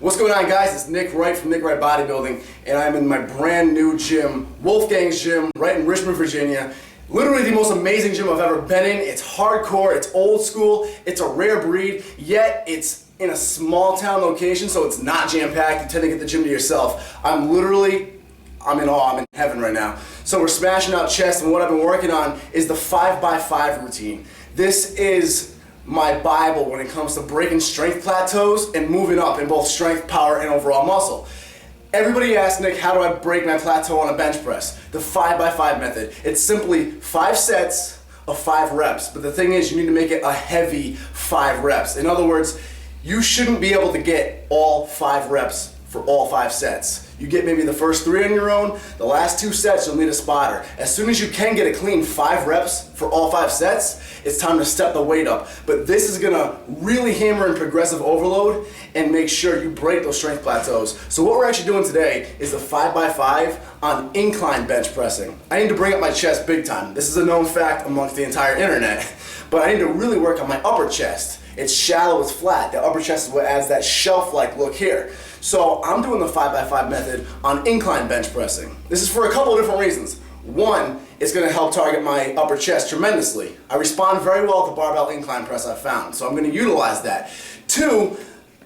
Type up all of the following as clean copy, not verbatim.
What's going on, guys? It's Nick Wright from Nick Wright Bodybuilding, and I'm in my brand new gym, Wolfgang's Gym, right in Richmond, Virginia. Literally the most amazing gym I've ever been in. It's hardcore, it's old school, it's a rare breed, yet it's in a small town location, so it's not jam-packed. You tend to get the gym to yourself. I'm in awe, I'm in heaven right now. So we're smashing out chest, and what I've been working on is the 5x5 routine. This is my Bible when it comes to breaking strength plateaus and moving up in both strength, power, and overall muscle. Everybody asks, Nick, how do I break my plateau on a bench press? The 5x5 method. It's simply 5 sets of 5 reps, but the thing is you need to make it a heavy 5 reps. In other words, you shouldn't be able to get all 5 reps for all 5 sets. You get maybe the first 3 on your own, the last 2 sets you'll need a spotter. As soon as you can get a clean 5 reps for all 5 sets, it's time to step the weight up. But this is gonna really hammer in progressive overload and make sure you break those strength plateaus. So what we're actually doing today is the 5x5 on incline bench pressing. I need to bring up my chest big time. This is a known fact amongst the entire internet, but I need to really work on my upper chest. It's shallow, it's flat. The upper chest is what adds that shelf-like look here. So I'm doing the 5x5 method on incline bench pressing. This is for a couple of different reasons. One, it's going to help target my upper chest tremendously. I respond very well to the barbell incline press I've found, so I'm going to utilize that. 2,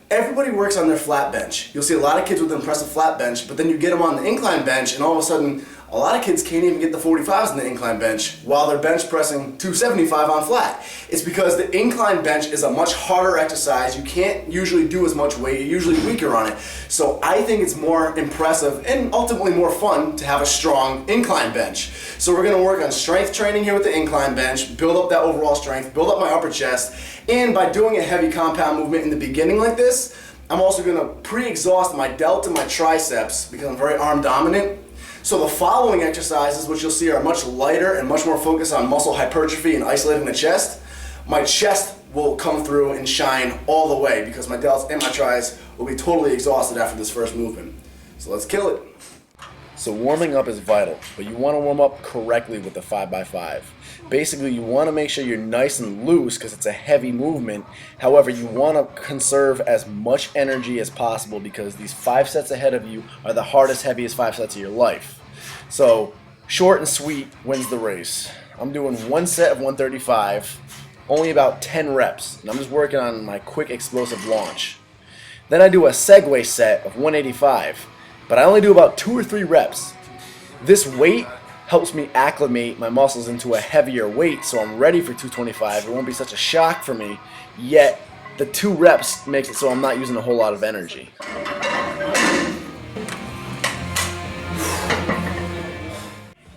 everybody works on their flat bench. You'll see a lot of kids with an impressive flat bench, but then you get them on the incline bench and all of a sudden a lot of kids can't even get the 45s on the incline bench while they're bench pressing 275 on flat. It's because the incline bench is a much harder exercise. You can't usually do as much weight. You're usually weaker on it. So I think it's more impressive and ultimately more fun to have a strong incline bench. So we're going to work on strength training here with the incline bench, build up that overall strength, build up my upper chest, and by doing a heavy compound movement in the beginning like this, I'm also going to pre-exhaust my delts and my triceps because I'm very arm dominant. So the following exercises, which you'll see are much lighter and much more focused on muscle hypertrophy and isolating the chest, my chest will come through and shine all the way because my delts and my tris will be totally exhausted after this first movement. So let's kill it. So warming up is vital, but you want to warm up correctly with the 5x5. Basically, you want to make sure you're nice and loose because it's a heavy movement. However, you want to conserve as much energy as possible because these 5 sets ahead of you are the hardest, heaviest 5 sets of your life. So short and sweet wins the race. I'm doing 1 set of 135, only about 10 reps, and I'm just working on my quick explosive launch. Then I do a segue set of 185, but I only do about 2 or 3 reps. This weight helps me acclimate my muscles into a heavier weight so I'm ready for 225. It won't be such a shock for me, yet the 2 reps makes it so I'm not using a whole lot of energy.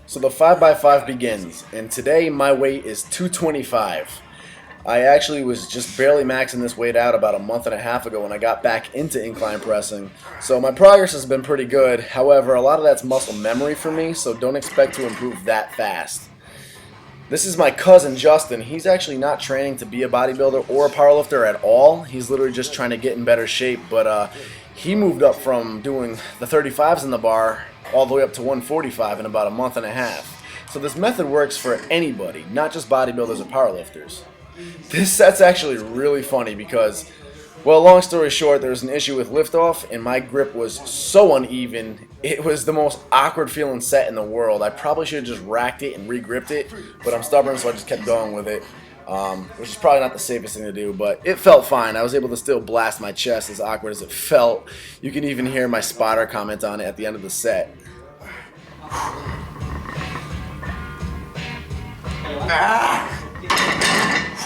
So the 5x5 begins, and today my weight is 225. I actually was just barely maxing this weight out about a month and a half ago when I got back into incline pressing. So my progress has been pretty good. However, a lot of that's muscle memory for me, so don't expect to improve that fast. This is my cousin Justin. He's actually not training to be a bodybuilder or a powerlifter at all. He's literally just trying to get in better shape, but he moved up from doing the 35s in the bar all the way up to 145 in about a month and a half. So this method works for anybody, not just bodybuilders or powerlifters. This set's actually really funny because, well, long story short, there was an issue with liftoff and my grip was so uneven. It was the most awkward feeling set in the world. I probably should have just racked it and re-gripped it, but I'm stubborn, so I just kept going with it, which is probably not the safest thing to do, but it felt fine. I was able to still blast my chest as awkward as it felt. You can even hear my spotter comment on it at the end of the set.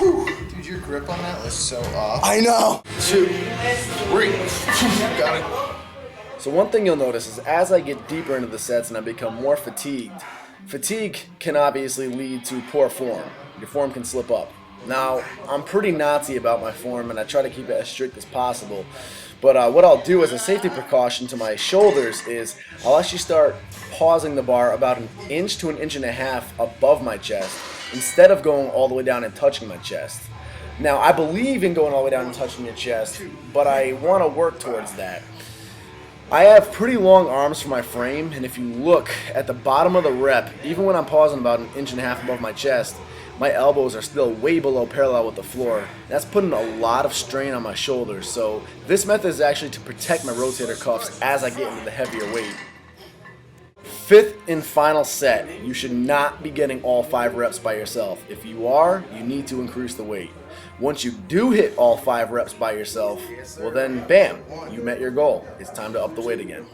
Dude, your grip on that was so off. I know! 2, 3. Got it. So one thing you'll notice is as I get deeper into the sets and I become more fatigued, fatigue can obviously lead to poor form. Your form can slip up. Now, I'm pretty Nazi about my form and I try to keep it as strict as possible. But what I'll do as a safety precaution to my shoulders is I'll actually start pausing the bar about 1 inch to 1.5 inches above my chest instead of going all the way down and touching my chest. Now, I believe in going all the way down and touching your chest, but I want to work towards that. I have pretty long arms for my frame, and if you look at the bottom of the rep, even when I'm pausing about 1.5 inches above my chest, my elbows are still way below parallel with the floor. That's putting a lot of strain on my shoulders, so this method is actually to protect my rotator cuffs as I get into the heavier weight. Fifth and final set, you should not be getting all 5 reps by yourself. If you are, you need to increase the weight. Once you do hit all 5 reps by yourself, well then, bam, you met your goal. It's time to up the weight again.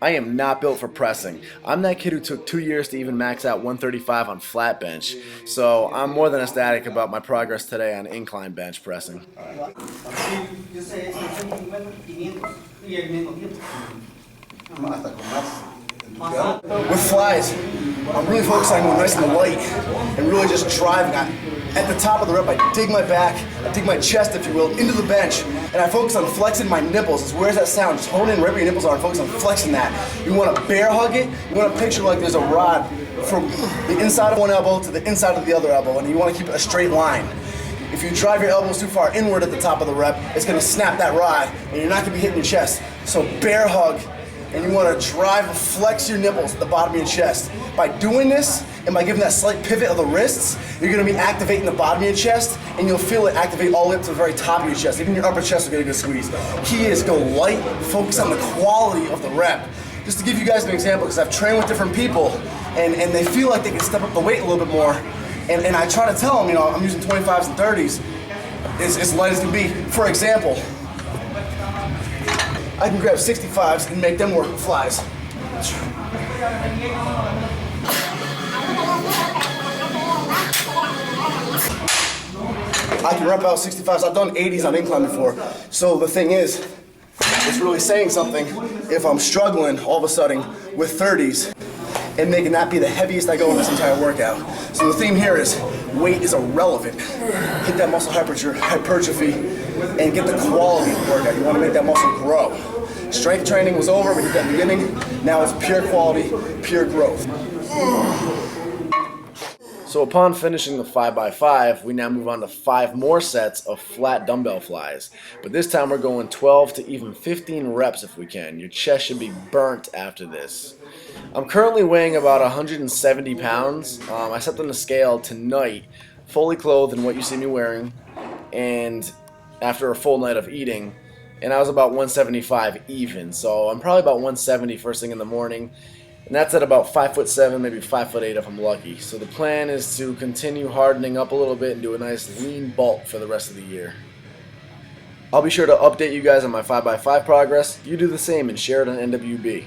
I am not built for pressing. I'm that kid who took 2 years to even max out 135 on flat bench, so I'm more than ecstatic about my progress today on incline bench pressing. With flies, I'm really focused on going nice and light and really just driving. At the top of the rep, I dig my back, I dig my chest, if you will, into the bench, and I focus on flexing my nipples. Where's that sound? Just hone in right where your nipples are and focus on flexing that. You want to bear hug it. You want to picture like there's a rod from the inside of one elbow to the inside of the other elbow, and you want to keep it a straight line. If you drive your elbows too far inward at the top of the rep, it's going to snap that rod, and you're not going to be hitting your chest. So bear hug. And you want to drive and flex your nipples at the bottom of your chest. By doing this, and by giving that slight pivot of the wrists, you're going to be activating the bottom of your chest, and you'll feel it activate all the way up to the very top of your chest. Even your upper chest will get a good squeeze. Key is go light, focus on the quality of the rep. Just to give you guys an example, because I've trained with different people, and they feel like they can step up the weight a little bit more, and I try to tell them, you know, I'm using 25s and 30s, as light as can be. For example, I can grab 65s and make them work with flies. I can rep out 65s. I've done 80s on incline before. So the thing is, it's really saying something if I'm struggling all of a sudden with 30s and making that be the heaviest I go in this entire workout. So the theme here is weight is irrelevant. Hit that muscle hypertrophy and get the quality of the workout. You want to make that muscle grow. Strength training was over, we did that in the beginning. Now it's pure quality, pure growth. So upon finishing the 5x5, we now move on to 5 more sets of flat dumbbell flies. But this time we're going 12 to even 15 reps if we can. Your chest should be burnt after this. I'm currently weighing about 170 pounds. I stepped on the scale tonight, fully clothed in what you see me wearing, and after a full night of eating, and I was about 175 even, so I'm probably about 170 first thing in the morning, and that's at about 5'7", maybe 5'8" if I'm lucky. So the plan is to continue hardening up a little bit and do a nice lean bulk for the rest of the year. I'll be sure to update you guys on my 5x5 progress. You do the same and share it on NWB.